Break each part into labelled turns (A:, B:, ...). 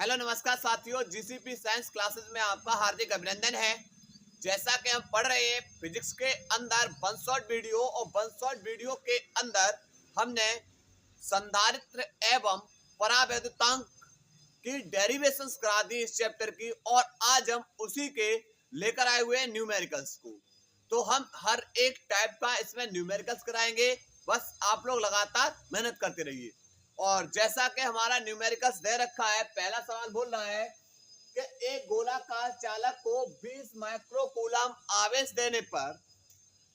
A: Hello नमस्कार साथियों, GCP science classes में आपका हार्दिक अभिनंदन है। जैसा कि हम पढ़ रहे हैं फिजिक्स के अंदर वन शॉट वीडियो, और वन शॉट वीडियो के अंदर हमने संधारित्र एवं परावैद्युतांक की डेरिवेशंस करा दी इस चैप्टर की, और आज हम उसी के लेकर आए हुए हैं न्यूमेरिकल्स को। तो हम हर एक टाइप का इसमें न्यूमेरिकल्स कराएंगे, बस आप लोग लगातार मेहनत करते रहिए। और जैसा कि हमारा न्यूमेरिकल्स दे रखा है, पहला सवाल बोल रहा है कि एक गोलाकार चालक को 20 माइक्रोकूलम आवेश देने पर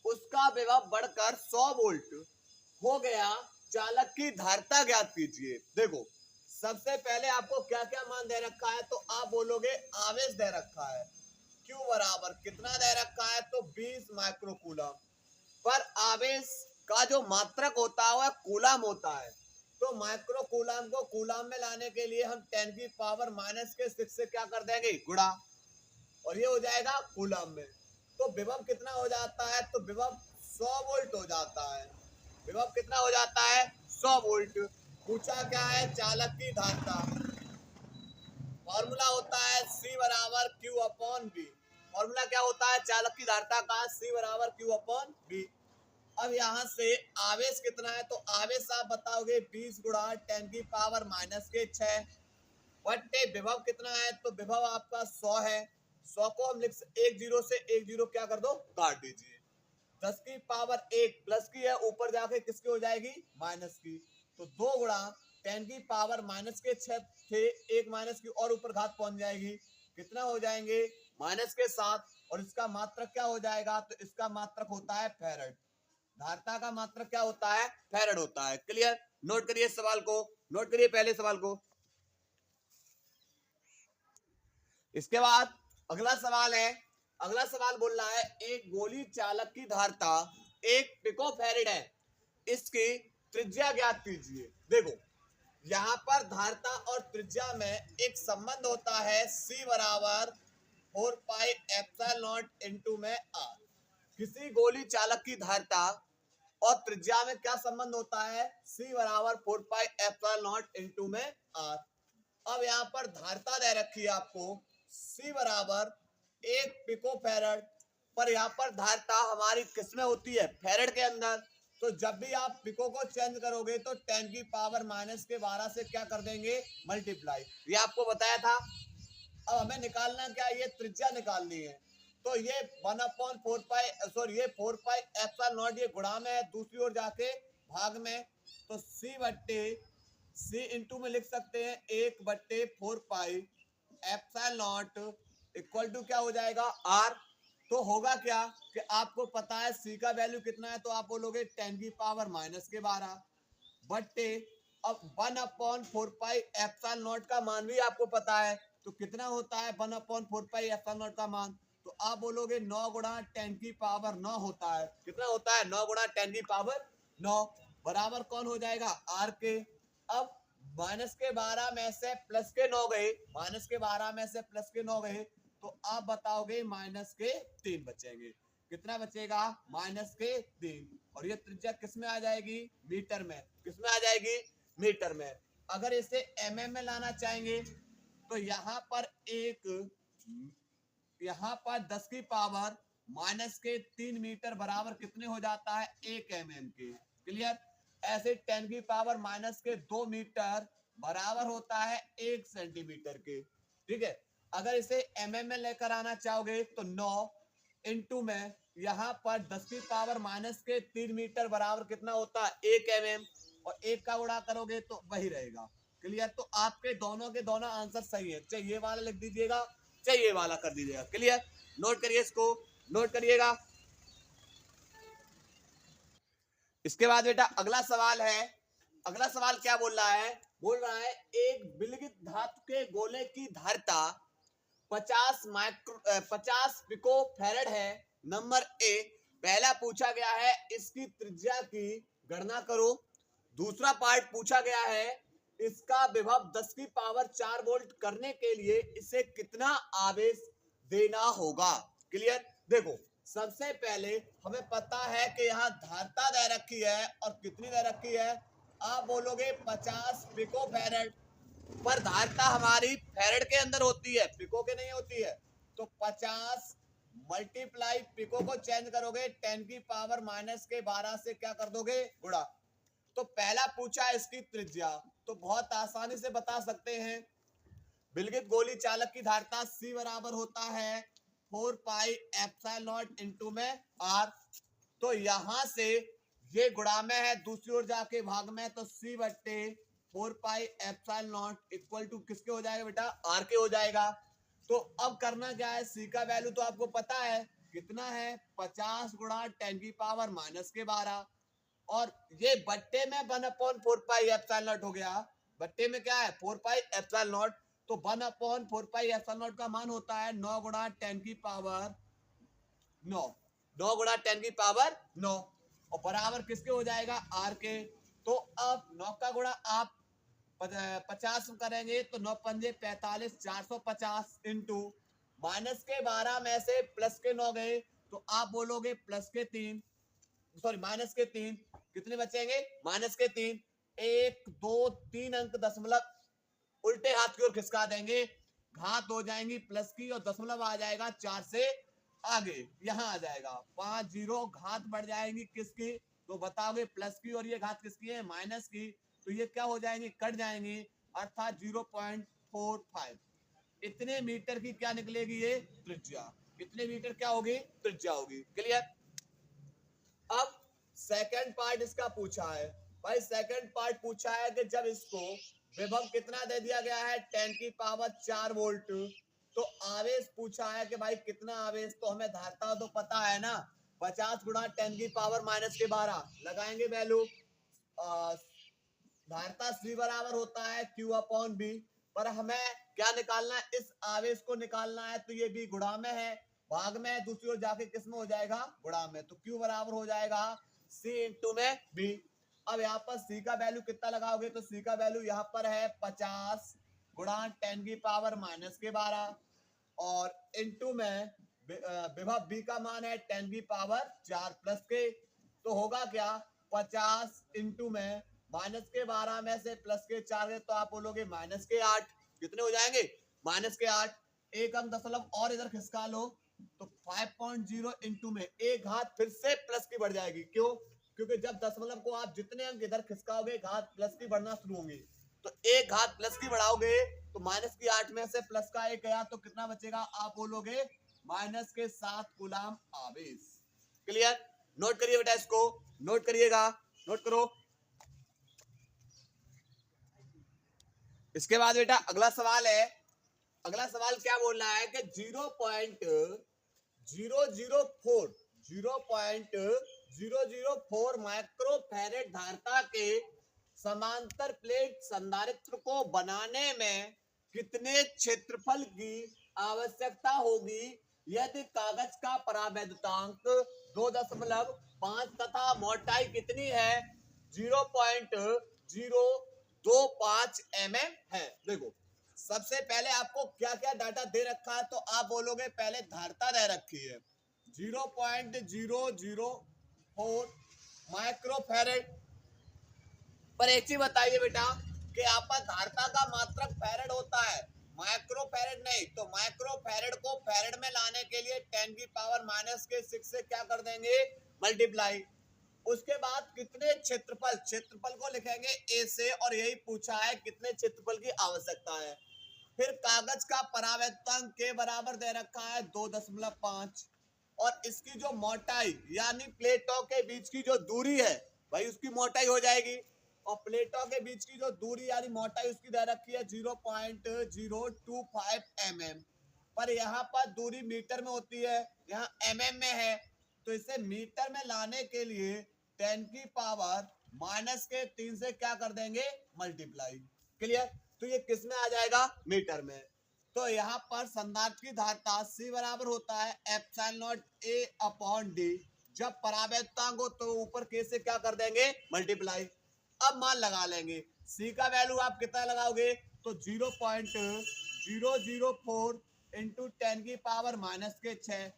A: उसका विभव बढ़कर 100 वोल्ट हो गया, चालक की धारिता ज्ञात कीजिए। देखो, सबसे पहले आपको क्या क्या मान दे रखा है, तो आप बोलोगे आवेश दे रखा है, Q बराबर कितना दे रखा है, तो 20 माइक्रोकूलम। पर आवेश का जो मात्रक होता है वह कूलम होता है, तो माइक्रो कूलम को कूलम में लाने के लिए हम 10 की पावर -6 से क्या कर देंगे, गुणा, और ये हो जाएगा कूलम में। तो विभव कितना हो जाता है, तो विभव 100 वोल्ट हो जाता है। विभव कितना हो जाता है, 100 वोल्ट। पूछा क्या है, चालक की धारिता। फॉर्मूला होता है C बराबर Q अपॉन B। फॉर्मूला क्या होता है चालक की धारिता का, C बराबर Q अपॉन B। अब यहाँ से आवेश कितना है, तो आवेश आप बताओगे 20 गुणा 10 की पावर -6 बट्टे विभव कितना है, तो विभव आपका 100 है। 100 को हम एक जीरो से एक जीरो क्या कर दो, काट दीजिए। 10 की पावर 1 प्लस की है, ऊपर जाके किसकी हो जाएगी, माइनस की। तो 2 गुणा 10 की पावर -6 थे, एक माइनस की और ऊपर घात पहुंच जाएगी, कितना हो जाएंगे, -7। और इसका मात्रक क्या हो जाएगा, तो इसका मात्रक होता है फैराड। धारिता का मात्रक क्या होता है, फैराड होता है। क्लियर, नोट करिए इस सवाल को, नोट करिए पहले सवाल को। इसके बाद अगला सवाल है, अगला सवाल बोल रहा है एक गोली चालक की धारिता 1 पिको फैराड है, इसकी त्रिज्या ज्ञात कीजिए। देखो, यहां पर धारिता और त्रिज्या में एक संबंध होता है, C बराबर 4 पाई एप्सिलॉन नॉट इनटू में R। किसी गोली चालक की धारिता और त्रिज्या में क्या संबंध होता है, C बराबर 4 पाई एप्सिलॉन नॉट इनटू में R। अब यहाँ पर धारिता दे रखी है आपको, C बराबर 1 पिको फैराड, पर यहाँ पर धारिता हमारी किसमें होती है, फैराड के अंदर। तो जब भी आप पिको को चेंज करोगे तो 10 की पावर -12 से क्या कर देंगे, मल्टीप्लाई। ये आपको बताया था। अब हमें निकालना क्या है, ये त्रिज्या निकालनी है। तो ये 1/4 पाई, सॉरी ये 4 पाई एप्सिलॉन नॉट, ये गुणा में है, दूसरी ओर जाके भाग में। तो C इंटू में लिख सकते हैं 1/4 pi epsilon not equal to क्या हो जाएगा, R। तो होगा क्या कि आपको पता है C का वैल्यू कितना है, तो आप बोलोगे 10 की पावर -12 बट्टे, अब 1/4 पाई एप्सिलॉन नॉट का मान भी आपको पता है, तो कितना होता है 1/4 पाई एप्सिलॉन नॉट का मान, तो आप बोलोगे 9 गुणा 10 की पावर 9 होता है। कितना होता है, 9 गुणा 10 की पावर 9 बराबर कौन हो जाएगा, R के। अब -12 में से प्लस के 9 गए, -12 में से प्लस के 9 गए, तो आप बताओगे -3 बचेंगे। कितना बचेगा, -3। और ये त्रिज्या किस में आ जाएगी, मीटर में। किस में आ जाएगी, मीटर में। अगर इसे mm में लाना चाहेंगे तो यहाँ पर 10 की पावर -3 मीटर बराबर कितने हो जाता है, 1 mm के। क्लियर, ऐसे 10 की पावर -2 मीटर बराबर होता है 1 सेंटीमीटर के। ठीक है, अगर इसे mm में लेकर आना चाहोगे तो 9 इंटू में यहाँ पर 10 की पावर -3 मीटर बराबर कितना होता है, 1 mm, और 1 का गुणा करोगे तो वही रहेगा। क्लियर, तो आपके दोनों के दोनों आंसर सही है, चाहे ये वाला लिख दीजिएगा चाहे ये वाला कर दीजिएगा। क्लियर, नोट करिए, इसको नोट करिएगा। इसके बाद बेटा अगला सवाल है, अगला सवाल क्या बोल रहा है, बोल रहा है एक विलगित धातु के गोले की धारिता 50 पिको फैराड है। नंबर ए, पहला पूछा गया है इसकी त्रिज्या की गणना करो। दूसरा पार्ट पूछा गया है इसका विभव 10 की पावर 4 वोल्ट करने के लिए इसे कितना आवेश देना होगा। क्लियर, देखो सबसे पहले हमें पता है कि यहाँ धारिता दे रखी है, और कितनी दे रखी है, आप बोलोगे 50 पिको फैराड। पर धारता हमारी फैरेड के अंदर होती है, पिको के नहीं होती है। तो 50 मल्टीप्लाई पिको को चेंज करोगे 10 की पावर -12 से क्या कर दोगे, गुणा। तो पहला पूछा इसकी त्रिज्या, तो बहुत आसानी से बता सकते हैं। विलगित गोली चालक की धारता C बराबर होता है 4 पाई एप्सिलॉन नॉट इनटू में R। तो यहां से ये गुणा में है, दूसरी ओर जाके भाग में, तो C बट्टे 4 pi epsilon not equal to किसके हो जाएगा बेटा, R के हो जाएगा। तो अब करना क्या है, C का वैल्यू तो आपको पता है कितना है, 50 गुणा 10 की पावर -12, और ये बट्टे में 1/4 पाई एप्सिलॉन नॉट हो गया। बट्टे में क्या है, 4 पाई एप्सिलॉन नॉट। तो 1/4 पाई एप्सिलॉन नॉट का मान होता है 9 गुणा 10 की पावर 9, 9 गुणा 10 की पावर 9, और बराबर किसके हो जाएगा, आर के। तो अब 9 का गुणा आप 50 करेंगे तो 9 पंजे 45, 450 इंटू -12 में से प्लस के 9 गए, तो आप बोलोगे प्लस के 3, सॉरी माइनस के 3, कितने बचेंगे, -3। 1 2 3 अंक दशमलव उल्टे हाथ की ओर खिसका देंगे, घात हो जाएंगी प्लस की, और दशमलव आ जाएगा 4 से आगे, यहां आ जाएगा 5 0, घात बढ़ जाएंगी किसकी, तो बताओगे प्लस की, और ये घात किसकी है, माइनस की। तो ये क्या हो जाएंगी, कट जाएंगी, अर्थात 0.45। इतने मीटर की क्या निकलेगी, ये त्रिज्या। इतने मीटर क्या होगी, त्रिज्या होगी। क्लियर। अब सेकंड पार्ट इसका पूछा है भाई, सेकंड पार्ट पूछा है कि जब इसको विभव कितना दे दिया गया है, 10 की पावर 4 वोल्ट, तो आवेश पूछा है कि भाई कितना आवेश, तो हमें धारता तो पता है ना, 50 गुणा 10 की पावर -12 लगाएंगे वैल्यू। धारता C बराबर होता है Q अपॉन B, पर हमें क्या निकालना है, इस आवेश को निकालना है, तो ये B गुणा में है, भाग में है, दूसरी ओर जाके किस में हो जाएगा, गुणा में। तो Q बराबर हो जाएगा C इंटू में B। अब यहाँ पर C का वैल्यू कितना लगाओगे, तो C का वैल्यू यहाँ पर है 50 गुणा 10 की पावर -12, और इंटू में विभव B का मान है 10 की पावर 4 प्लस के, तो होगा क्या, 50 इंटू में -12 में से प्लस के 4 है, तो आप बोलोगे -8। कितने हो जाएंगे, -8। एक अंक दशमलव और इधर खिसका लो, तो 5.0 इंटू में एक घात फिर से प्लस की बढ़ जाएगी। क्यों, क्योंकि जब दशमलव को आप जितने अंक इधर खिसकाओगे, घात प्लस की बढ़ना शुरू होंगी। तो एक घात प्लस की बढ़ाओगे, तो -8 में से प्लस का 1 गया, तो कितना बचेगा, आप बोलोगे -7 कूलाम आवेश। क्लियर। नोट करिए बेटा, इसको नोट करिएगा, नोट करो। इसके बाद बेटा अगला सवाल है, अगला सवाल क्या बोल रहा है कि 0.004 माइक्रोफैरेड धारता के समांतर प्लेट संधारित्र को बनाने में कितने क्षेत्रफल की आवश्यकता होगी यदि कागज का परावैद्युतांक 2.5 तथा मोटाई कितनी है, 0.025 mm है। देखो सबसे पहले आपको क्या क्या डाटा दे रखा है, तो आप बोलोगे पहले धारता दे रखी है 0.004 माइक्रोफैरेड। पर एक चीज बताइए बेटा कि आपका धारता का मात्रक फैरेड होता है, माइक्रोफैरेड नहीं। तो माइक्रोफैरेड को फैरेड में लाने के लिए 10 की पावर -6 से क्या कर देंगे, मल्टीप्लाई। उसके बाद कितने क्षेत्रफल, क्षेत्रफल को लिखेंगे ए से, और यही पूछा है कितने क्षेत्रफल की आवश्यकता है। फिर कागज का परावैद्युतांक के बराबर दे रखा है 2.5, और इसकी जो मोटाई यानी प्लेटों के बीच की जो दूरी है भाई, उसकी मोटाई हो जाएगी, और प्लेटों के बीच की जो दूरी यानी मोटाई उसकी दे रखी है 0.025 mm। पर यहाँ पर दूरी मीटर में होती है, यहाँ mm में है, तो इसे मीटर में लाने के लिए 10 की पावर -3 से क्या कर देंगे, मल्टीप्लाई। क्लियर। तो ये किस में आ जाएगा, मीटर में। तो यहाँ पर संधारित्र की धारता C बराबर होता है epsilon not A upon D। जब परावैद्युतांक हो तो ऊपर के से क्या कर देंगे, मल्टीप्लाई। अब मान लगा लेंगे, C का वैल्यू आप कितना लगाओगे, तो 0.004 इंटू 10 की पावर -6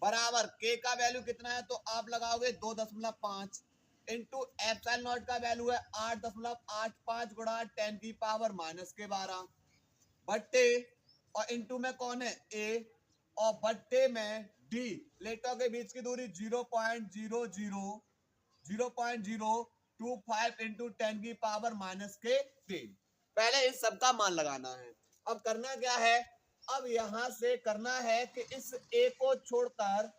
A: बराबर K का वैल्यू कितना है, तो आप लगाओगे 2.5। इंटू एप्सिलॉन नॉट का वैल्यू है 8.85 गुणा 10 की पावर माइनस के 12 बट्टे और इंटू में कौन है ए और बट्टे में डी। प्लेटों के बीच की दूरी 0.025 इंटू 10 की पावर माइनस के 3। पहले इस सब का मान लगाना है। अब करना क्या है, अब यहां से करना है कि इस ए को छोड़कर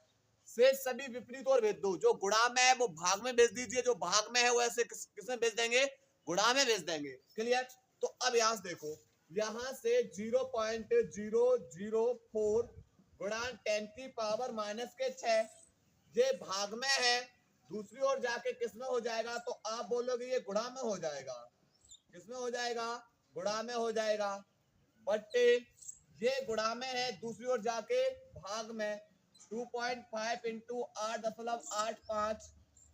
A: से सभी विपरीत और भेज दो। जो गुणा में है वो भाग में भेज दीजिए, जो भाग में है वो ऐसे किसमें भेज देंगे, गुणा में भेज देंगे। क्लियर। तो अब यहां से देखो, यहां से 0.004 गुणा 10 की पावर माइनस के 6 ये भाग में है, दूसरी ओर जाके किसमें हो जाएगा, तो आप बोलोगे ये गुणा में हो जाएगा। किसमें हो जाएगा, गुणा में हो जाएगा। बट्टे ये गुणा में है, दूसरी ओर जाके भाग में 2.5 इंटू 8.85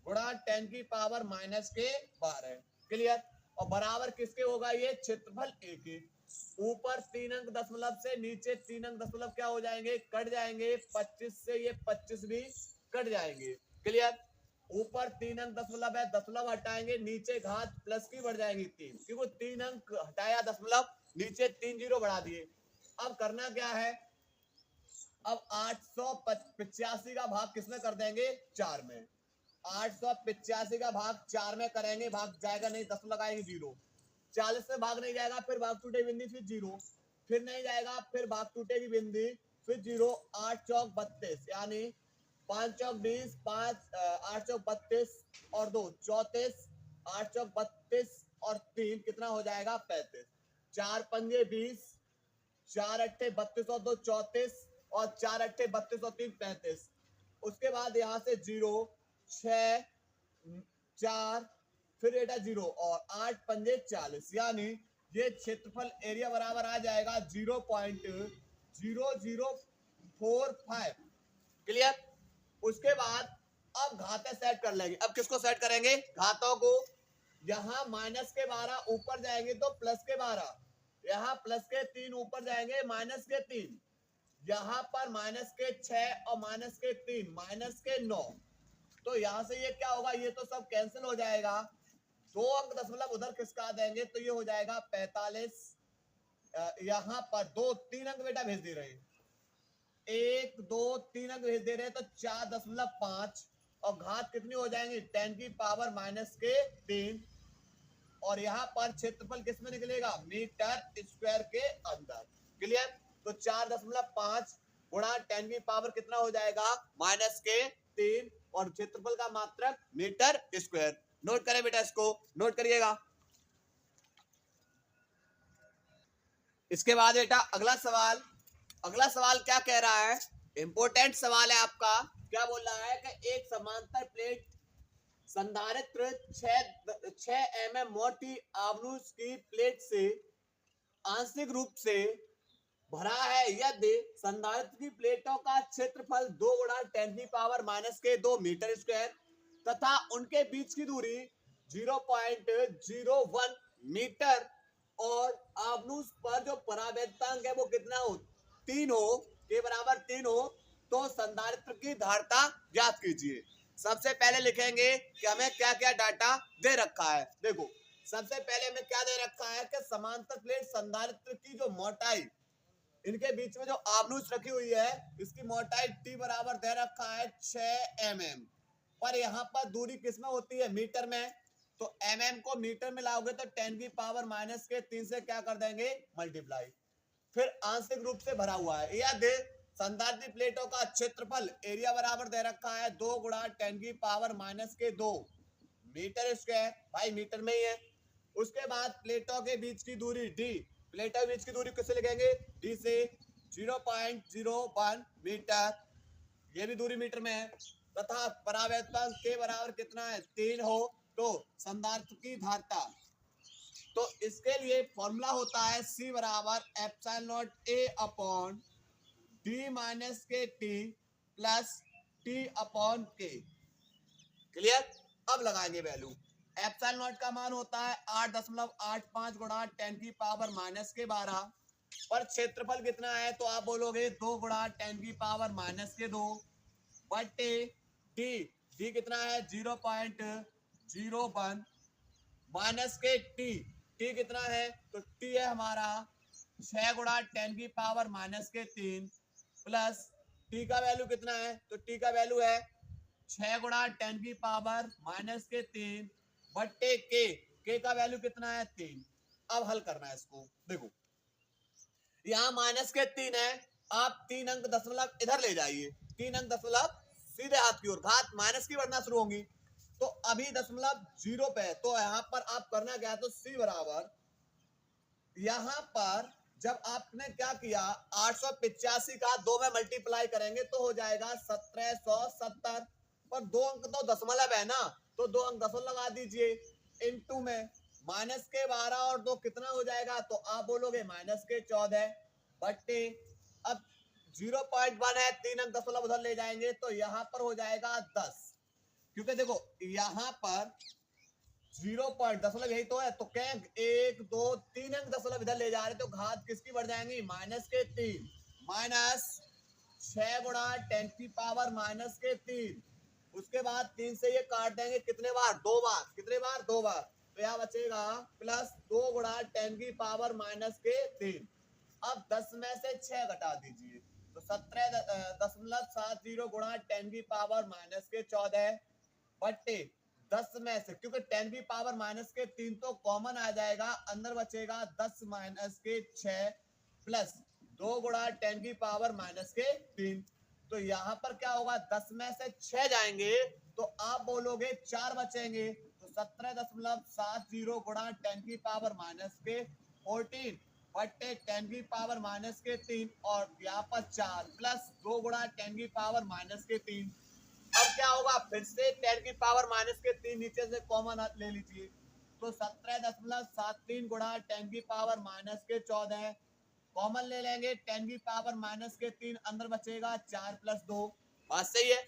A: गुणा 10 की पावर माइनस के 12। क्लियर। और बराबर किसके होगा, ये क्षेत्रफल ए के। ऊपर 3 अंक दशमलव से नीचे 3 अंक दशमलव क्या हो जाएंगे, कट जाएंगे। 25 से ये 25 भी कट जाएंगे। क्लियर। ऊपर 3 अंक दशमलव है, दशमलव हटाएंगे, नीचे घात प्लस की बढ़ जाएंगी 3, क्योंकि 3 अंक हटाया दशमलव, नीचे 3 जीरो बढ़ा दिए। अब करना क्या है, अब 885 का भाग किसमें कर देंगे, 4 में। 885 का भाग 4 में करेंगे, भाग जाएगा नहीं, 10 लगाएंगे 0। 40 से भाग नहीं जाएगा, फिर भाग टूटेगी बिंदी, फिर 0, फिर नहीं जाएगा, फिर भाग टूटेगी बिंदी, फिर 0। 8 चौक 32 यानी 5 चौक 20, 8 चौक 32 और 2 34, 8 चौक 32 और 3 कितना हो जाएगा, 35। 4 पंजे 20, 4 अट्ठे 32 और 2 34 और 4 अट्ठे 32 और 3 35। उसके बाद यहां से 0 6 4 फिर एटा 0 और 8 पंजे 40 यानी ये क्षेत्रफल एरिया बराबर आ जाएगा 0.0045। क्लियर। उसके बाद अब घातें सेट कर लेंगे। अब किसको सेट करेंगे, घातों को। यहां माइनस के 12 ऊपर जाएंगे तो प्लस के 12, यहाँ प्लस के 3 ऊपर जाएंगे माइनस के 3, यहाँ पर माइनस के 6 और माइनस के 3 माइनस के 9। तो यहाँ से ये क्या होगा, ये तो सब कैंसिल हो जाएगा। 2 अंक दशमलव उधर किसका देंगे तो ये हो जाएगा 45। यहाँ पर 2 3 अंक बेटा भेज दे रहे हैं, 1 2 3 अंक भेज दे रहे हैं, तो 4.5 और घात कितनी हो जाएंगी 10 की पावर माइनस के 3। और यहाँ पर क्षेत्रफल किसमें निकलेगा, मीटर स्क्वायर के अंदर। क्लियर। तो 4.5 गुणा 10 की पावर कितना हो जाएगा, माइनस के 3 और क्षेत्रफल का मात्रक मीटर स्क्वायर। नोट करें बेटा, इसको नोट करिएगा। इसके बाद बेटा अगला सवाल, अगला सवाल क्या कह रहा है, इंपोर्टेंट सवाल है आपका। क्या बोल रहा है कि एक समांतर प्लेट संधारित्र 6 mm मोटी आवनुष की प्लेट से आंशिक रूप से भरा है, यदि संधारित्र की प्लेटों का क्षेत्रफल 2 गुणा 10 की पावर माइनस के 2 मीटर स्क्वायर तथा उनके बीच की दूरी 0.01 मीटर और आवनुष पर जो परावैद्यतांक है वो कितना हो, 3 हो, के बराबर 3 हो, तो संधारित्र की धारिता ज्ञात कीजिए। सबसे पहले लिखेंगे कि हमें क्या क्या डाटा दे रखा है। देखो सबसे पहले हमें क्या दे रखा है कि समांतर प्लेट संधारित्र की जो मोटाई, इनके बीच में जो आवनुष रखी हुई है इसकी मोटाई टी बराबर दे रखा है 6 mm, पर यहाँ पर दूरी किसमें होती है, मीटर में। तो mm को मीटर में लाओगे तो 10 की पावर माइनस के 3 से क्या कर देंगे, मल्टीप्लाई। फिर आंशिक रूप से भरा हुआ है, यह दे संधारित्र प्लेटों का क्षेत्रफल एरिया बराबर दे रखा है 2 गुणा 10 की पावर माइनस के 2 मीटर स्क्वायर, भाई मीटर में ही है। उसके बाद प्लेटों के बीच की दूरी डी, प्लेटों के बीच की दूरी किससे लिखेंगे, डी से 0.01 मीटर, ये भी दूरी मीटर में है। तथा परावैद्यतांक के बराबर कितना है, 3 हो, तो संधारित्र की धारिता, तो इसके लिए फॉर्मूला होता है C बराबर epsilon not A upon D minus के T plus T upon K। Clear. अब लगाएंगे वैल्यू। एप्सिलॉन नॉट का मान होता है 8.85 गुणा 10 की पावर माइनस के 12, पर क्षेत्रफल कितना है तो आप बोलोगे 2 गुणा 10 की पावर माइनस के 2 बटे डी, डी कितना है 0.01 0.01 माइनस के टी, टी कितना है तो टी है हमारा 6 गुणा 10 की पावर माइनस के 3 प्लस टी का वैल्यू कितना है तो टी का वैल्यू है 6 गुणा 10 की पावर माइनस के 3 बट्टे के का वैल्यू कितना है 3। अब हल करना है इसको। देखो यहाँ माइनस के 3 है, आप 3 अंक दशमलव इधर ले जाइए, 3 अंक दशमलव सीधे हाथ की ओर, घात माइनस की बढ़ना शुरू होंगी। तो अभी दशमलव 0 पे है, तो यहाँ पर आप करना क्या है तो c बराबर, यहाँ पर जब आपने क्या किया 885 का 2 में मल्टीप्लाई करेंगे तो हो जाएगा 1770, पर 2 अंक तो दशमलव है ना, तो 2 अंक दशमलव लगा दीजिए, इनटू में माइनस के 12 और 2 कितना हो जाएगा तो आप बोलोगे माइनस के 14 बट्टे, अब 0.1 है, 3 अंक दशमलव उधर ले जाएंगे तो यहाँ पर हो जाएगा 10, क्योंकि देखो यहाँ पर 0 पॉइंट दशमलव यही तो है, तो क्या 1 2 3 अंक दशमलव इधर ले जा रहे तो घात किसकी बढ़ जाएंगी माइनस के 3, माइनस 6 गुणा 10 की पावर माइनस के 3, उसके बाद 3 से ये काट देंगे कितने बार 2 बार, कितने बार 2 बार, तो यहाँ बचेगा प्लस 2 गुणा 10 की पावर माइनस के 3। अब 10 में से 6 घटा दीजिए तो 17.70 गुणा 10 की पावर माइनस के 14 बट्टे 10 में से, क्योंकि 10 की पावर माइनस के 3 तो कॉमन आ जाएगा, अंदर बचेगा 10 माइनस के 6 प्लस 2 गुणा 10 की पावर माइनस के 3। तो यहाँ पर क्या होगा 10 में से 6 जाएंगे तो आप बोलोगे 4 बचेंगे, तो 17.70 गुणा 10 की पावर माइनस के 14 बट्टे 10 की पावर माइनस के 3 और यहाँ पर 4 प्लस 2 गुणा 10 की पावर माइनस के 3। अब क्या होगा फिर से 10 की पावर माइनस के 3 नीचे से कॉमन ले लीजिए, तो 17.73 गुणा 10 की पावर माइनस के 14 कॉमन ले लेंगे, 10 की पावर माइनस के 3 अंदर बचेगा 4 प्लस 2, बात सही है।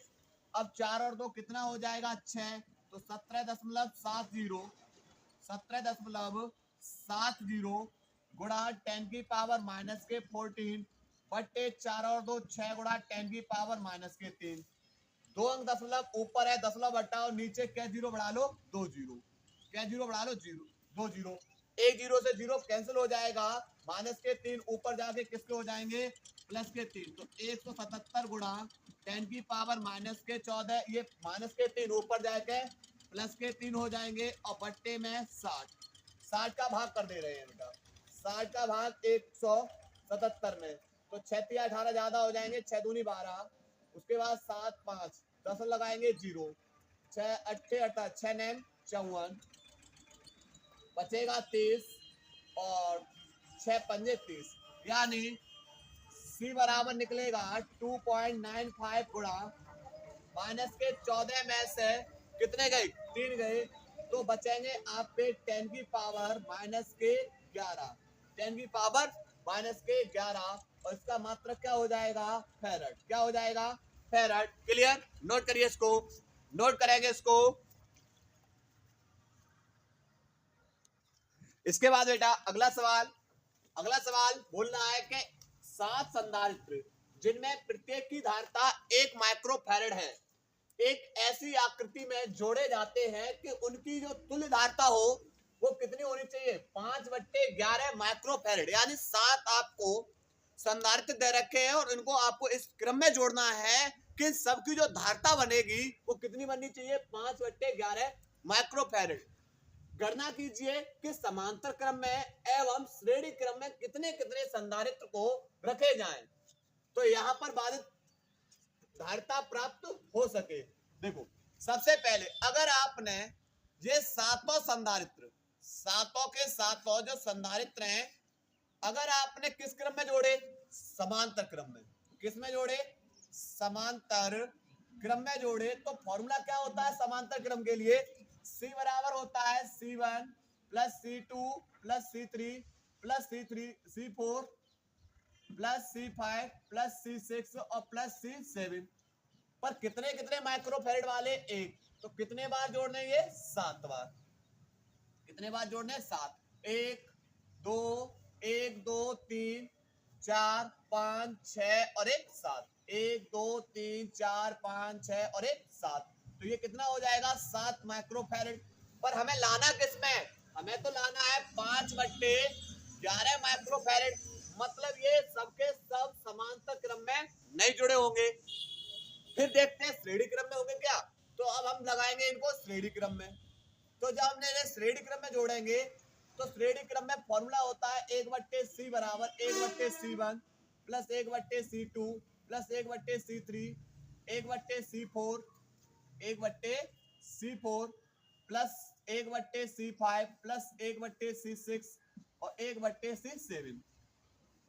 A: अब 4 और 2 कितना हो जाएगा 6, तो 17.70 गुणा 10 की पावर माइनस के 14 बट्टे 4 और 2 6 गुणा 10 की पावर माइनस के 3। 2 अंक दशमलव ऊपर है, दशमलव हटाओ, नीचे क्या जीरो बढ़ा लो 2 जीरो, क्या जीरो बढ़ा लो 0 2 जीरो, एक जीरो से जीरो कैंसिल हो जाएगा, माइनस के 3 ऊपर जाके किसके हो जाएंगे प्लस के 3, तो 177 गुणा 10 की पावर माइनस के 14, ये माइनस के 3 ऊपर जाके प्लस के 3 हो जाएंगे और बट्टे में 60 का भाग कर दे रहे हैं बेटा, 60 का भाग 177 में, तो 6 18 ज्यादा हो जाएंगे, 6 दूनी 12, उसके बाद 7 5 10 लगाएंगे 0, 6 8 18 6 9 54 बचेगा 30 और 6 पंजे 30, यानी C बराबर निकलेगा 2.95 गुणा माइनस के 14 में से कितने गए 3 गए, तो बचेंगे आपके 10 की पावर माइनस के 11, 10 की पावर माइनस के 11, और इसका मात्रक क्या हो जाएगा फेरड, क्या हो जाएगा फेरड। क्लियर, नोट करिए इसको, नोट करेंगे इसको। इसके बाद बेटा अगला सवाल बोलना है कि 7 संधारित्र जिनमें प्रत्येक की धारिता 1 माइक्रोफैरड है, एक ऐसी आकृति में जोड़े जाते हैं कि उनकी जो तुल्य धारिता हो वो कितनी होनी चाहिए 5/11 माइक्रोफैरड, यानी 7 आपको संधारित्र दे रखे हैं और इनको आपको इस क्रम में जोड़ना है कि सबकी जो धारिता बनेगी वो कितनी बननी चाहिए 5/11 माइक्रोफैरड। गणना कीजिए कि समांतर क्रम में एवं श्रेणी क्रम में कितने कितने संधारित्र को रखे जाएं तो यहां पर बाधित धारिता प्राप्त हो सके। देखो सबसे पहले अगर आपने ये सातों संधारित्र, सातों के सातों जो संधारित्र हैं, अगर आपने किस क्रम में जोड़े समांतर क्रम में, किस में जोड़े समांतर क्रम में जोड़े, तो फॉर्मूला क्या होता है समांतर क्रम के लिए, C बराबर होता है C1 plus C2 plus C3 plus C4 plus C5 plus C6 और प्लस C7, पर कितने कितने माइक्रोफैरड वाले एक, तो कितने बार जोड़ने ये 7 बार, कितने बार जोड़ने 7, 1 2 1 2 3 4 5 6 और 1 7, 1 2 3 4 5 6 और 1 7, तो ये कितना हो जाएगा 7 माइक्रोफैरड। पर हमें लाना किसमें, हमें तो लाना है 5/11 माइक्रोफैरड। मतलब ये सबके सब समांतर क्रम में नहीं जुड़े होंगे। फिर देखते हैं श्रेणी क्रम में होंगे क्या। तो अब हम लगाएंगे इनको श्रेणी क्रम में। तो जब हमने इन्हें श्रेणी क्रम में जोड़ेंगे तो श्रेणी क्रम में फॉर्मूला होता है 1/c बराबर 1/c1 plus 1/c2 plus 1/c3 1/c4 1/c4 plus 1/c5 plus 1/c6 और 1/c7।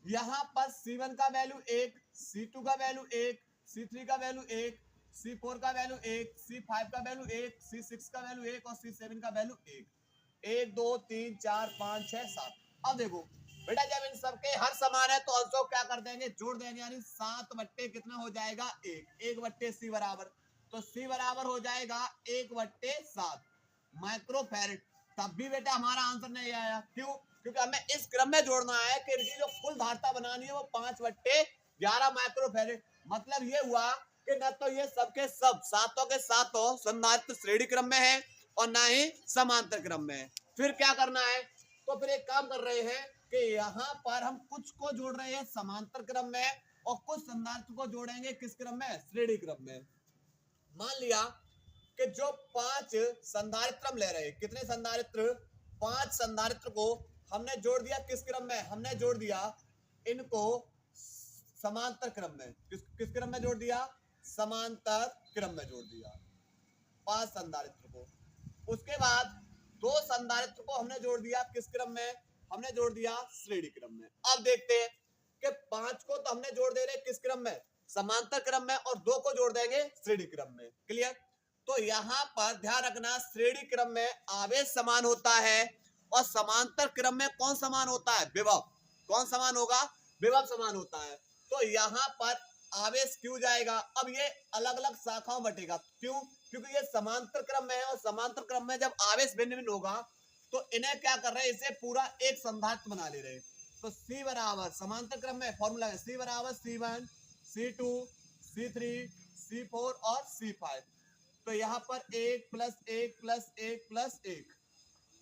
A: यहाँ पर C1 का वैल्यू 1, C2 का वैल्यू 1, C3 का वैल्यू 1, C4 का वैल्यू 1, C5 का वैल्यू 1, C6 का वैल्यु 1 और C7 का वैल्यू 1। 1 2 3 4 5 6 7। अब देखो बेटा जब इन सबके हर समान है तो अंशों क्या कर देंगे, जोड़ देंगे, यानी 7 बट्टे कितना हो जाएगा 1, 1/c बराबर, तो C बराबर हो जाएगा 1/7 माइक्रोफैरड। तब भी बेटा हमारा आंसर नहीं आया, क्यों, क्योंकि हमें इस क्रम में जोड़ना है कि इनकी जो कुल धारिता बनानी है वो 5/11 माइक्रोफैरड। मतलब ये हुआ कि न तो ये सबके सब सातों के सातों संधारित्र श्रेणी क्रम में है और ना ही समांतर क्रम में है। फिर क्या करना है, तो फिर एक काम कर रहे हैं कि यहाँ पर हम कुछ को जोड़ रहे हैं समांतर क्रम में और कुछ संधारित्र को जोड़ेंगे किस क्रम में, श्रेणी क्रम में। मान लिया कि जो 5 संधारित्र हम ले रहे हैं, कितने संधारित्र, 5 संधारित्र को हमने जोड़ दिया किस क्रम में, हमने जोड़ दिया इनको समांतर क्रम में। किस क्रम में जोड़ दिया, समांतर क्रम में जोड़ दिया 5 संधारित्र को। उसके बाद 2 संधारित्र को हमने जोड़ दिया किस क्रम में, हमने जोड़ दिया श्रेणी क्रम में। अब देखते हैं कि 5 को तो हमने जोड़ दे रहे किस क्रम में, समांतर क्रम में, और 2 को जोड़ देंगे श्रेणी क्रम में। क्लियर। तो यहाँ पर ध्यान रखना, श्रेणी क्रम में आवेश समान होता है और समांतर क्रम में कौन समान होता है, विभव। कौन समान होगा, विभव समान होता है। तो यहाँ पर आवेश क्यों जाएगा, अब ये अलग अलग शाखाओं बटेगा, क्यों, क्योंकि ये समांतर क्रम में है और समांतर क्रम में जब आवेश भिन्न भिन्न होगा तो इन्हें क्या कर रहे हैं, इसे पूरा एक संधारित्र बना ले रहे हैं। तो C बराबर समांतर क्रम में फॉर्मूला है C बराबर C1 C2 C3 C4 और C5। तो यहाँ पर 1 + 1 + 1 + 1,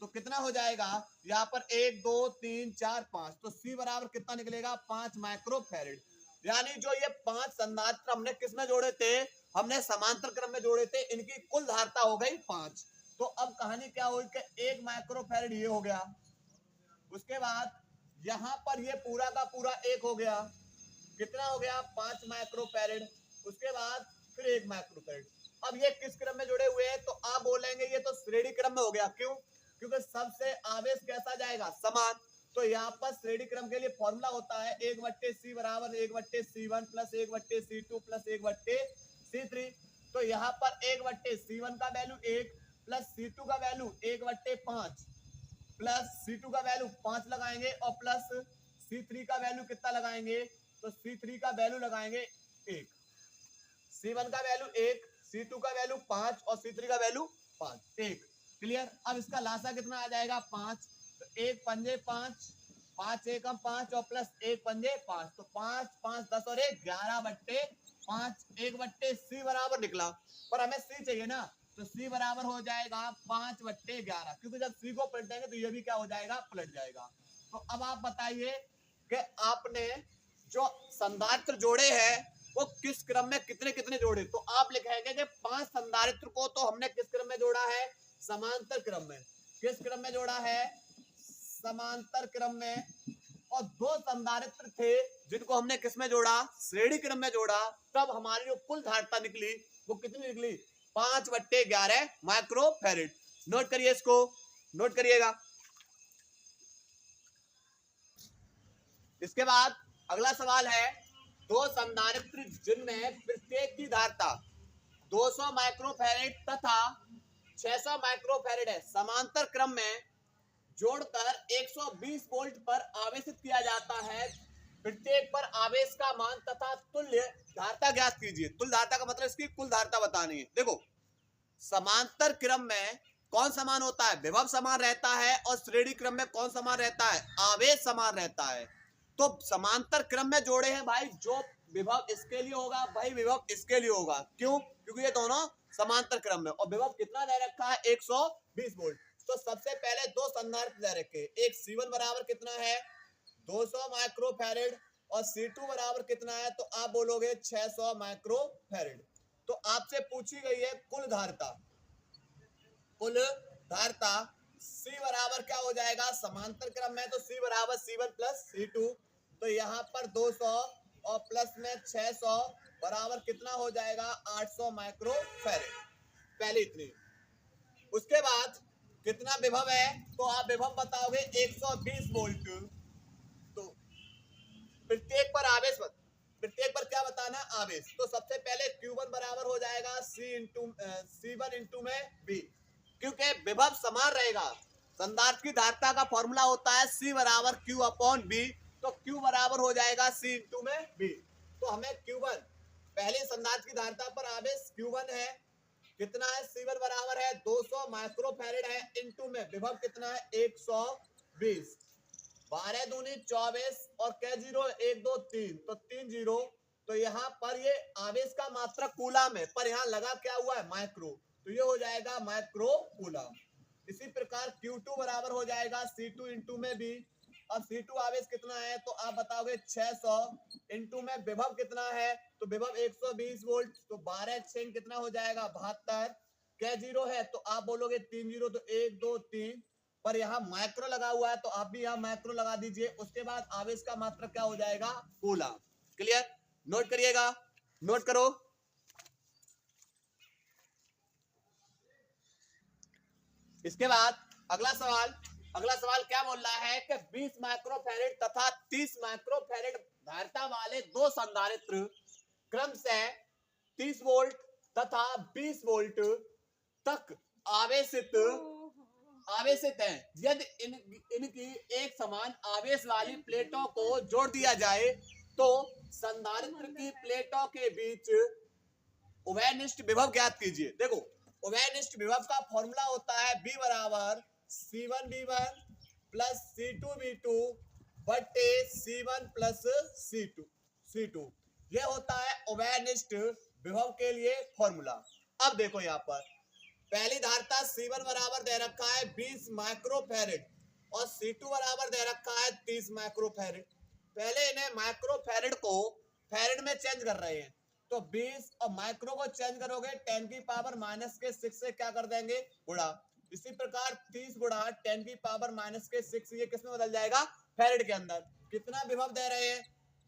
A: तो कितना हो जाएगा, यहाँ पर 1 2 3 4 5, तो C बराबर कितना निकलेगा 5 माइक्रोफैरड। यानी जो ये 5 संधारित्र हमने किस में जोड़े थे, हमने समांतर क्रम में जोड़े थे, इनकी कुल धारिता हो गई 5। तो अब कहानी क्या हुई कि 1 माइक्रोफैरड ये हो गया, उसके बाद यहाँ पर ये पूरा का पूरा 1 हो गया, कितना हो गया 5 माइक्रोफैरड, उसके बाद फिर 1 माइक्रोफैरड। अब ये किस क्रम में जुड़े हुए हैं, तो आप बोलेंगे ये तो श्रेणी क्रम में हो गया, क्यों, क्योंकि सबसे आवेश कैसा जाएगा, समान। तो यहाँ पर श्रेणी क्रम के लिए फॉर्मूला होता है 1/c बराबर 1/c1 plus 1/c2 plus 1/c3। तो यहाँ पर 1/c1 का वैल्यू 1 प्लस C2 का वैल्यू 1/5 प्लस C2 का वैल्यू 5 लगाएंगे और प्लस C3 का वैल्यू कितना लगाएंगे, तो C3 का वैल्यू लगाएंगे 1, C1 का वैल्यू 1, C2 का वैल्यू 5 और C3 का वैल्यू 5, 1। क्लियर। अब इसका लासा कितना आ जाएगा 5, तो 1 पंजे 5, 5 एकम 5 और प्लस 1 पंजे 5, तो 5 5 10 और 1 11/5, 1/c बराबर निकला। पर हमें C चाहिए ना, तो C बराबर हो जाएगा 5/11, क्योंकि जब C को पलट देंगे तो ये भी क्या हो जाएगा, पलट जाएगा। तो अब आप बताइए कि आपने जो संधारित्र जोड़े हैं वो किस क्रम में कितने कितने जोड़े। तो आप लिखेंगे कि 5 संधारित्र को तो हमने किस क्रम में जोड़ा है, समांतर क्रम में। किस क्रम में जोड़ा है, समांतर क्रम में। और 2 संधारित्र थे जिनको हमने किस में जोड़ा, श्रेणी क्रम में जोड़ा। तब हमारी जो कुल धारिता निकली वो कितनी निकली, 5/11 माइक्रोफैरड। नोट करिए, इसको नोट करिएगा। इसके बाद अगला सवाल है, 2 संधारित्र जिनमें प्रत्येक की धारिता 200 माइक्रोफैरड तथा 600 माइक्रोफैरड है, समांतर क्रम में जोड़कर 120 वोल्ट पर आवेशित किया जाता है। प्रत्येक पर आवेश का मान तथा तुल्य धारिता ज्ञात कीजिए। तुल्य धारिता का मतलब इसकी कुल धारिता बतानी है। देखो समांतर क्रम में कौन समान होता है, विभव समान रहता है, और श्रेणी क्रम में कौन समान रहता है, आवेश समान रहता है। तो समांतर क्रम में जोड़े हैं भाई, जो विभव इसके लिए होगा वही विभव इसके लिए होगा। क्यों, क्योंकि ये दोनों समांतर क्रम में, और विभव कितना दे रखा है 120 वोल्ट। तो सबसे पहले दो संधारित्र दे रखे, एक C1 बराबर कितना है 200 माइक्रोफैरेड और C2 बराबर कितना है, तो आप बोलोगे 600 माइक्रोफैरेड। तो आपसे पूछी गई है कुल धारिता, कुल धारिता C बराबर क्या हो जाएगा, समांतर क्रम में तो C बराबर C1 प्लस C2, तो यहाँ पर 200 और प्लस में 600 बराबर कितना हो जाएगा 800 माइक्रोफैरेड। पहले इतनी, उसके बाद कितना विभव है, तो आप विभव बताओगे 120 वोल्ट। तो प्रत्येक पर आवेश, प्रत्येक पर क्या बताना, आवेश। तो सबसे पहले Q1 बराबर हो जाएगा C1 इंटू में B, क्योंकि विभव समान रहेगा। संधारित्र की धारिता का फॉर्मूला होता है C बराबर Q अपॉन B, तो Q बराबर हो जाएगा C इंटू में B। तो हमें Q1, पहले संधारित्र की धारिता पर आवेश Q1 है, कितना है C1 बराबर है 200 माइक्रोफैरेड है, इंटू में विभव कितना है 120, 12 दूनी 24 और क्या जीरो 1 2 3, तो 3 जीरो। तो यहाँ पर ये आवेश का मात्रक कूलम है, पर यहाँ लगा क्या हुआ है माइक्रो, तो ये हो जाएगा माइक्रो कूलम। इसी प्रकार Q2 बराबर हो जाएगा C2 इंटू में B। अब C2 आवेश कितना है, तो आप बताओगे 600 इंटू में विभव कितना है, तो विभव 120 वोल्ट, तो 12 6 कितना हो जाएगा 72, क्या जीरो है, तो आप बोलोगे 3 जीरो, तो 1 2 3, पर यहाँ माइक्रो लगा हुआ है तो आप भी यहाँ माइक्रो लगा दीजिए। उसके बाद आवेश का मात्रक क्या हो जाएगा कूलम। क्लियर, नोट करिएगा, नोट करो। इसके बाद अगला सवाल, अगला सवाल क्या बोल रहा है कि 20 माइक्रोफैरेड तथा 30 माइक्रोफैरेड धारिता वाले दो संधारित्र क्रम से 30 वोल्ट तथा 20 वोल्ट तक आवेशित है। यदि इनकी एक समान आवेश वाली प्लेटों को जोड़ दिया जाए तो संधारित्र की प्लेटों के बीच उभयनिष्ठ विभव ज्ञात कीजिए। देखो, उभयनिष्ठ विभव का फॉर्मूला होता है B बराबर C1V1 प्लस C2V2 बटे C1 प्लस C2। यह होता है उभयनिष्ठ विभव के लिए फॉर्मूला। अब देखो यहाँ पर पहली धारिता C1 बराबर दे रखा है 20 माइक्रोफैरेड और C2 बराबर दे रखा है 30 माइक्रोफैरेड। पहले इन्हें माइक्रोफैरेड को फैरेड में चेंज कर रहे हैं, तो 20 और माइक्रो को चेंज करोगे 10 की पावर माइनस के 6 से क्या कर देंगे गुणा। इसी प्रकार 30 गुणा 10 की पावर माइनस के 6, ये किसमें बदल जाएगा फैरेड के अंदर। कितना विभव दे रहे हैं,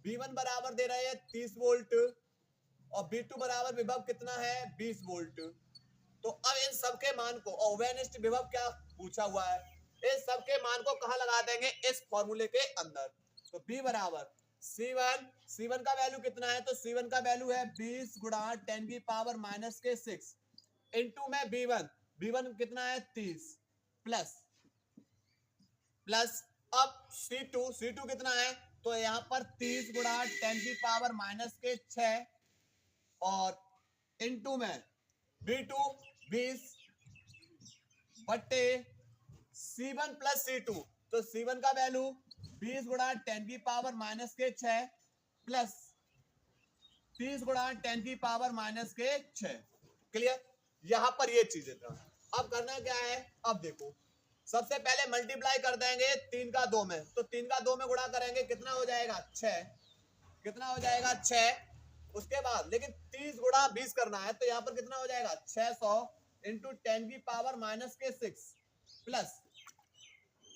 A: V1 बराबर दे रहे हैं 30 वोल्ट और V2 बराबर विभव कितना है 20 वोल्ट। तो अब इन सबके मान को, उभयनिष्ठ विभव क्या पूछा हुआ है, इस सबके मान को कहां लगा देंगे, इस फॉर्मूले के अंदर। तो B बराबर C1 का वैल्यू कितना है, तो C1 का वैल्यू है 20 गुणा 10 की पावर माइनस के 6 इंटू में B1 कितना है 30 प्लस अब C2 कितना है, तो यहाँ पर 30 गुणा 10 की पावर माइनस के 6 और इंटू में B2 20 बट्टे C1 प्लस C2, तो C1 का वैल्यू 20 गुणा 10 की पावर माइनस के 6 प्लस 30 गुणा 10 की पावर माइनस के 6। क्लियर, यहां पर ये चीजें था। अब करना क्या है, अब देखो सबसे पहले मल्टीप्लाई कर देंगे 3 का 2 में, तो 3 का 2 में गुणा करेंगे कितना हो जाएगा 6, कितना हो जाएगा 6। उसके बाद लेकिन 30 गुणा 20 करना है, तो यहाँ पर कितना हो जाएगा 600 इंटू 10 की पावर माइनस के 6 प्लस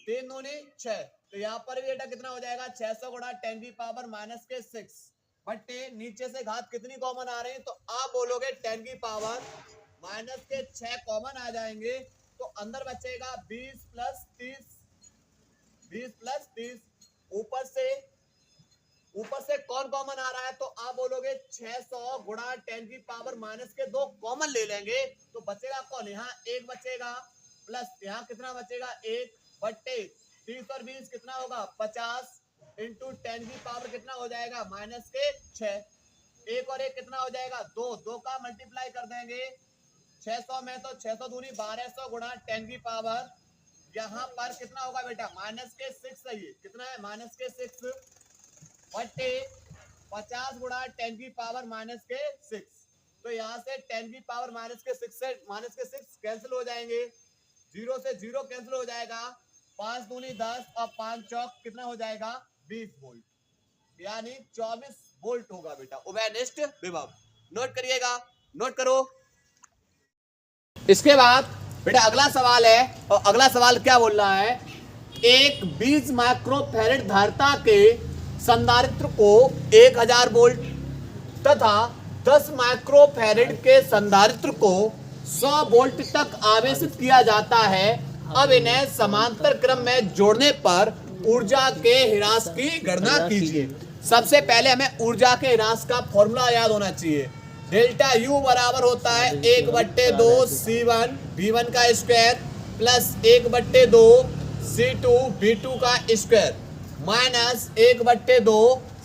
A: 3 दूनी 6, तो यहाँ पर भी बेटा कितना हो जाएगा 600 गुणा 10 की पावर माइनस के 6 बट्टे नीचे से घात कितनी कॉमन आ रही है, तो आप बोलोगे 10 की पावर माइनस के 6 कॉमन आ जाएंगे, तो अंदर बचेगा 20 प्लस 30 ऊपर से कौन कॉमन आ रहा है, तो आप बोलोगे 600 गुणा 10 की पावर माइनस के 2 कॉमन ले लेंगे, तो बचेगा कौन, यहाँ 1 बचेगा प्लस यहाँ कितना बचेगा 1 बट्टे 30 और 20 कितना होगा 50 इंटू 10 की पावर कितना हो जाएगा माइनस के 6, 1 और 1 कितना हो जाएगा 2 का मल्टीप्लाई कर देंगे 600 में, तो 600 दूनी 1200 गुणा 10 की पावर, यहाँ पर कितना होगा बेटा माइनस के 6 सही है, कितना है माइनस के 6 बट्टे 50 गुणा 10 की पावर माइनस के 6। तो यहाँ से 10 की पावर माइनस के 6 से माइनस के 6 कैंसिल हो जाएंगे, 0 से 0 कैंसिल हो जाएगा, 5 दूनी 10 और 5 चौक कितना हो जाएगा 20 वोल्ट, यानी 24 वोल्ट होगा बेटा उभयनिष्ठ विभव। नोट करिएगा, नोट करो। इसके बाद बेटा अगला सवाल है, और अगला सवाल क्या बोल रहा है, एक 20 माइक्रोफैरड धारिता के संधारित्र को 1000 वोल्ट तथा 10 माइक्रोफैरड के संधारित्र को 100 वोल्ट तक आवेशित किया जाता है। अब इन्हें समांतर क्रम में जोड़ने पर ऊर्जा के ह्रास की गणना कीजिए। सबसे पहले हमें ऊर्जा के ह्रास का फॉर्मूला याद होना चाहिए। डेल्टा यू बराबर होता है 1/2 C1 V1 का स्क्वायर प्लस 1/2 C2 V2 का square minus 1/2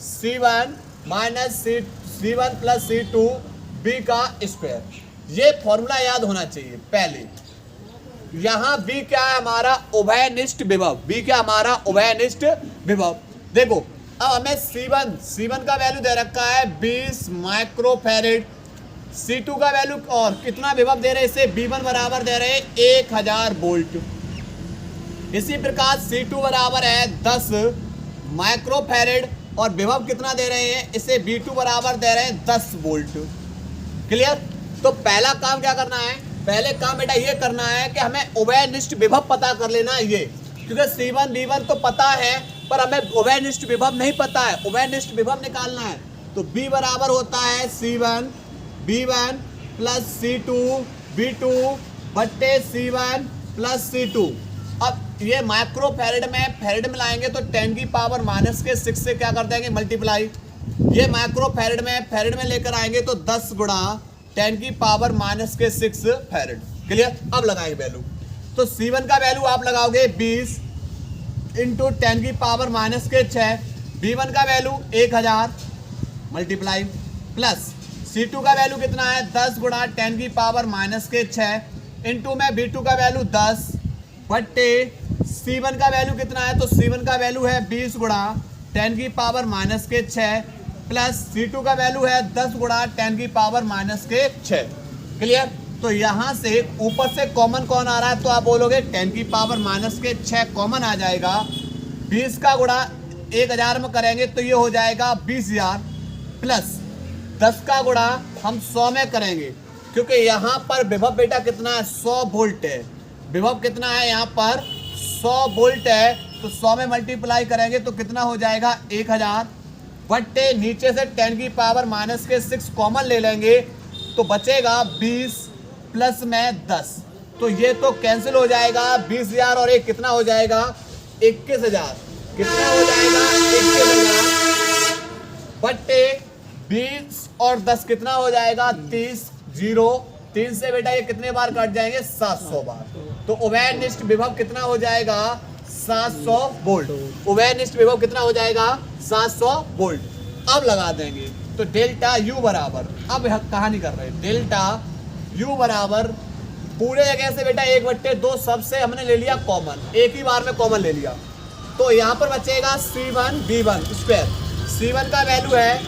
A: C1 minus C1 plus C2 B का स्क्वायर। ये फॉर्मूला याद होना चाहिए। पहले यहाँ B क्या है हमारा उभयनिष्ठ विभव, B क्या हमारा उभयनिष्ठ विभव। देखो अब हमें C1 का वैल्यू दे रखा है 20 माइक्रोफैरड, C2 का वैल्यू और कितना विभव दे रहे हैं इसे V1 बराबर दे रहे हैं 1000 वोल्ट। इसी प्रकार C2 बराबर है 10 माइक्रोफैरड और विभव कितना दे रहे हैं इसे V2 बराबर दे रहे हैं 10 वोल्ट। क्लियर। तो पहला काम क्या करना है, पहले काम बेटा ये करना है कि हमें उभयनिष्ठ विभव पता कर लेना है ये, क्योंकि C1 V1 तो पता है पर हमें उभयनिष्ठ विभव नहीं पता है। उभयनिष्ठ विभव निकालना है तो B बराबर होता है C1 V1 plus C2 V2 बट्टे C1 प्लस C2। अब ये माइक्रोफैरड में फैरड में लाएंगे तो 10 की पावर माइनस के 6 से क्या कर देंगे मल्टीप्लाई। ये माइक्रोफैरड में फैरड में लेकर आएंगे तो 10 गुणा 10 की पावर माइनस के 6 फैरड। क्लियर। अब लगाएंगे वैल्यू, तो C1 का वैल्यू आप लगाओगे 20 इंटू 10 की पावर माइनस के 6, V1 का वैल्यू 1000 मल्टीप्लाई प्लस C2 का वैल्यू कितना है 10 गुणा 10 की पावर माइनस के 6 इंटू में V2 का वैल्यू 10 बट्टे C1 का वैल्यू कितना है, तो C1 का वैल्यू है 20 गुणा 10 की पावर माइनस के 6 प्लस C2 का वैल्यू है 10 गुणा 10 की पावर माइनस के 6। क्लियर। तो यहाँ से ऊपर से कॉमन कौन आ रहा है, तो आप बोलोगे 10 की पावर माइनस के 6 कॉमन आ जाएगा। 20 का गुणा 1000 में करेंगे तो ये हो जाएगा 20000 प्लस 10 का गुणा हम 100 में करेंगे, क्योंकि यहाँ पर विभव बेटा कितना है 100 वोल्ट है। विभव कितना है यहाँ पर 100 वोल्ट है, तो 100 में मल्टीप्लाई करेंगे तो कितना हो जाएगा 1000 बट्टे नीचे से 10 की पावर माइनस के 6 कॉमन ले लेंगे तो बचेगा 20 प्लस में 10, तो ये तो कैंसिल हो जाएगा। 20000 और एक कितना हो जाएगा 21000, कितना हो जाएगा 21000 बट्टे 20 और 10 कितना हो जाएगा 30। 3 से बेटा ये कितने बार कट जाएंगे 700 बार, तो उभयनिष्ठ विभव कितना हो जाएगा 700 वोल्ट। उभयनिष्ठ विभव कितना हो जाएगा 700 वोल्ट। अब लगा देंगे तो डेल्टा यू बराबर, अब कहानी कर रहे हैं, डेल्टा यू बराबर पूरे जगह से बेटा 1/2 सबसे हमने ले लिया कॉमन, एक ही बार में कॉमन ले लिया, तो यहाँ पर बचेगा C1 V1 स्क्वायर। C1 का वैल्यू है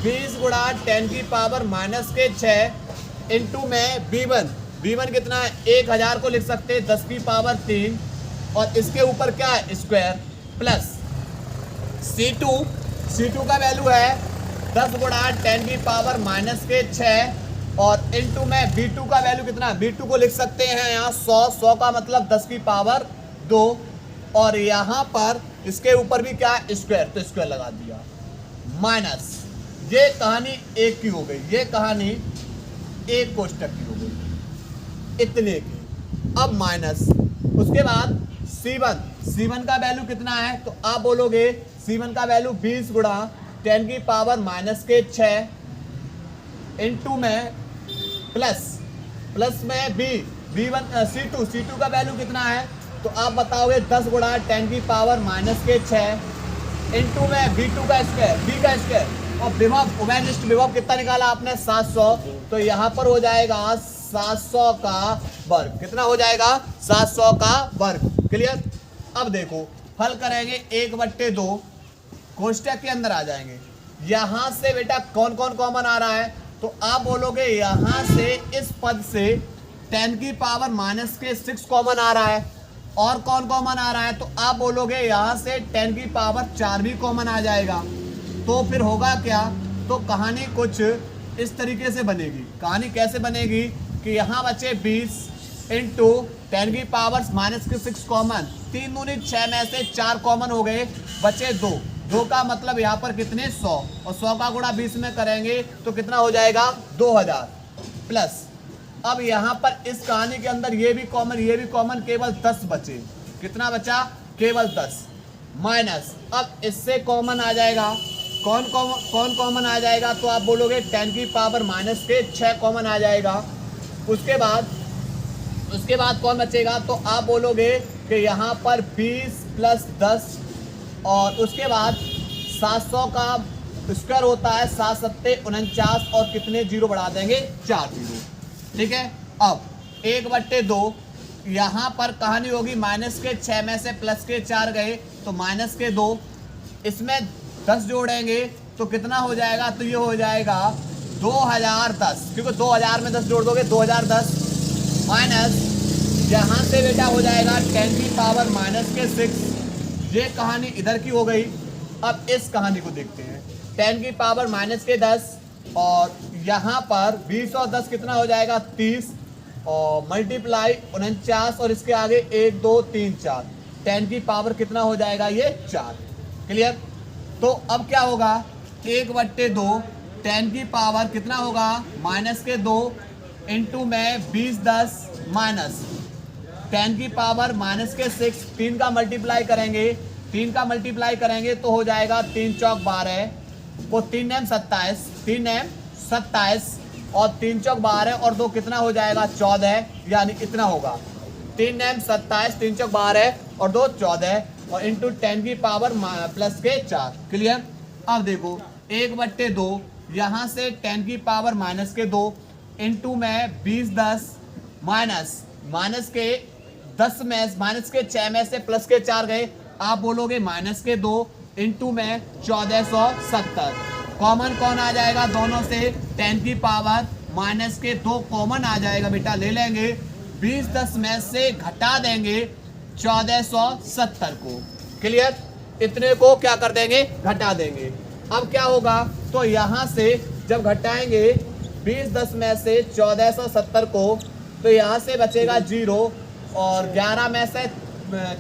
A: 20 गुणा 10 की पावर माइनस के 6 इंटू में V1 कितना है 1000 को लिख सकते हैं 10 की पावर 3 और इसके ऊपर क्या है स्क्वायर प्लस C2 का वैल्यू है 10 गुणा 10 की पावर माइनस के 6 और इनटू में V2 का वैल्यू कितना है, V2 को लिख सकते हैं यहाँ 100 का मतलब 10 की पावर 2 और यहाँ पर इसके ऊपर भी क्या है स्क्वायर, तो स्क्वायर लगा दिया माइनस। ये कहानी एक की हो गई, ये कहानी एक कोष्टक की हो गई इतने की। अब माइनस उसके बाद C1 का वैल्यू कितना है, तो आप बोलोगे C1 का वैल्यू 20 गुणा 10 की पावर माइनस के 6 इंटू में प्लस में C2 का वैल्यू कितना है, तो आप बताओगे 10 गुणा 10 की पावर माइनस के 6 इंटू में V2 का स्क्वायर, V का स्क्वायर और विभव उभयनिष्ठ विभव कितना निकाला आपने 700, तो यहाँ पर हो जाएगा 700 का वर्ग। कितना हो जाएगा 700 का वर्ग। क्लियर। अब देखो हल करेंगे 1/2 कोष्टक के अंदर आ जाएंगे। यहाँ से बेटा कौन कौन कॉमन आ रहा है, तो आप बोलोगे यहां से इस पद से 10 की पावर माइनस के 6 कॉमन आ रहा है, और कौन कॉमन आ रहा है, तो आप बोलोगे यहां से 10 की पावर 4 भी कॉमन आ जाएगा। तो फिर होगा क्या, तो कहानी कुछ इस तरीके से बनेगी। कहानी कैसे बनेगी कि यहाँ बचे 20 इंटू 10 की पावर माइनस के 6 कॉमन, 3 दूनी 6 में से 4 कॉमन हो गए, बचे 2 का मतलब यहाँ पर कितने 100, और 100 का गुणा 20 में करेंगे तो कितना हो जाएगा 2000 प्लस। अब यहाँ पर इस कहानी के अंदर ये भी कॉमन, केवल 10 बचे। कितना बचा, केवल 10 माइनस। अब इससे कॉमन आ जाएगा, कौन कॉमन आ जाएगा, तो आप बोलोगे 10 की पावर माइनस के 6 कॉमन आ जाएगा। उसके बाद कौन बचेगा, तो आप बोलोगे कि यहाँ पर 20 प्लस 10, और उसके बाद 700 का स्क्वायर होता है 7 सत्ते 49, और कितने जीरो बढ़ा देंगे 4 जीरो। ठीक है, अब 1/2 यहाँ पर कहानी होगी माइनस के 6 में से प्लस के 4 गए तो माइनस के 2, इसमें 10 जोड़ेंगे तो कितना हो जाएगा, तो ये हो जाएगा 2010, क्योंकि 2000 में 10 जोड़ दोगे 2010 माइनस यहाँ से बेटा हो जाएगा 10 की पावर माइनस के 6। ये कहानी इधर की हो गई। अब इस कहानी को देखते हैं, 10 की पावर माइनस के 10, और यहाँ पर 20 और 10 कितना हो जाएगा 30, और मल्टीप्लाई 49, और इसके आगे 1 2 3 4, 10 की पावर कितना हो जाएगा ये 4। क्लियर। तो अब क्या होगा, 1/2 10 की पावर कितना होगा माइनस के 2 इंटू में 20 10 माइनस 10 की पावर माइनस के 6, 3 का मल्टीप्लाई करेंगे तो हो जाएगा 3 चौक 12, वो 3 एम 27, और 3 चौक 12 और 2 कितना हो जाएगा 14, यानी इतना होगा 3 एम 27, 3 चौक 12 और 2 14, और इंटू 10 की पावर प्लस के 4। क्लियर। अब देखो 1/2 यहाँ से 10 की पावर माइनस के 2 इंटू में 20 10 माइनस के 10 में माइनस के 6 में से प्लस के 4 गए, आप बोलोगे माइनस के 2 इंटू में 1470। कॉमन कौन आ जाएगा दोनों से, 10 की पावर माइनस के 2 कॉमन आ जाएगा बेटा, ले लेंगे 20 10 में से घटा देंगे 1470 को। क्लियर। इतने को क्या कर देंगे, घटा देंगे। अब क्या होगा, तो यहाँ से जब घटाएंगे 20 10 में से 1470 को, तो यहाँ से बचेगा 0, और 11 में से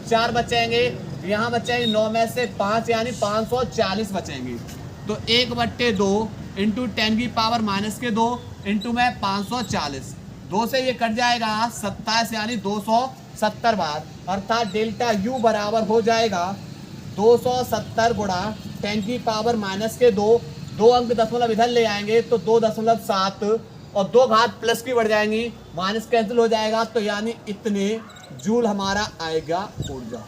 A: 4 बचेंगे, यहाँ बचेंगे 9 में से 5, यानी 540 बचेंगे। तो 1/2 इंटू 10 की पावर माइनस के 2 इंटू में 540, 2 से ये कट जाएगा 27, यानी 270 बार, अर्थात डेल्टा U बराबर हो जाएगा 270 गुणा 10 की पावर माइनस के 2 अंक दशमलव इधर ले आएंगे तो 2.7, और 2 घात प्लस की बढ़ जाएंगी, माइनस कैंसिल हो जाएगा, तो यानी इतने जूल हमारा आएगा ऊर्जा।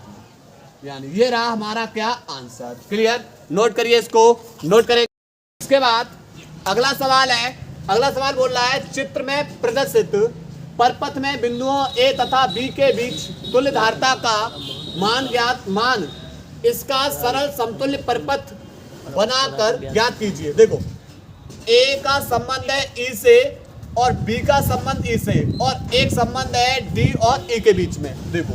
A: यानी ये रहा हमारा क्या आंसर। क्लियर। नोट करिए, इसको नोट करें। इसके बाद अगला सवाल बोल रहा है, चित्र में प्रदर्शित परपथ में बिंदुओं A तथा B के बीच तुल्य धारता का मान इसका सरल समतुल्य परपथ बनाकर ज्ञात कीजिए। देखो A का संबंध है E से, और B का संबंध E से, और एक संबंध है D और E के बीच में। देखो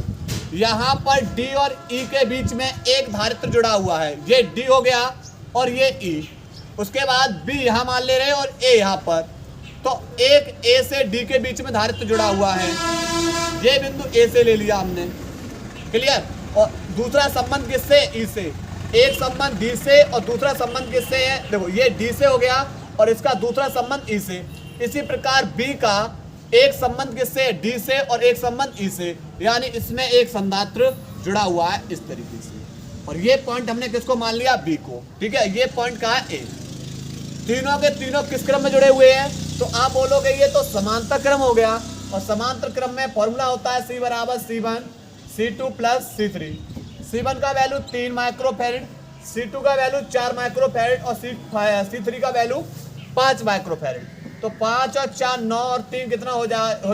A: यहाँ पर D और E के बीच में एक धारित्र जुड़ा हुआ है, ये D हो गया और ये E। उसके बाद B यहाँ मान ले रहे हैं और A यहाँ पर, तो एक A से D के बीच में धारित्र जुड़ा हुआ है, ये बिंदु A से ले लिया हमने। क्लियर। और दूसरा संबंध किससे, E से। एक संबंध D से और दूसरा संबंध किससे है, देखो ये D से हो गया और इसका दूसरा संबंध E से। इसी प्रकार B का एक संबंध किससे, D से, और एक संबंध E से, यानी इसमें एक संधात्र जुड़ा हुआ है इस तरीके से। और ये पॉइंट हमने किसको मान लिया, B को। ठीक है, ये पॉइंट कहाँ है, A। तीनों के तीनों किस क्रम में जुड़े हुए हैं, तो आप बोलोगे ये तो समांतर क्रम हो गया, और समांतर क्रम में फॉर्मूला होता है C बराबर C1 C2 plus C3। C1 का वैल्यू 3 माइक्रोफैरड, C2 का वैल्यू 4 माइक्रोफैरड, और C3 का वैल्यू 5 माइक्रोफैरड। तो 5 और 4 9 और 3 कितना हो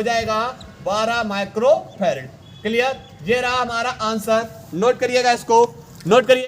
A: जाएगा 12 माइक्रोफैरड। क्लियर। ये रहा हमारा आंसर। नोट करिएगा, इसको नोट करिए।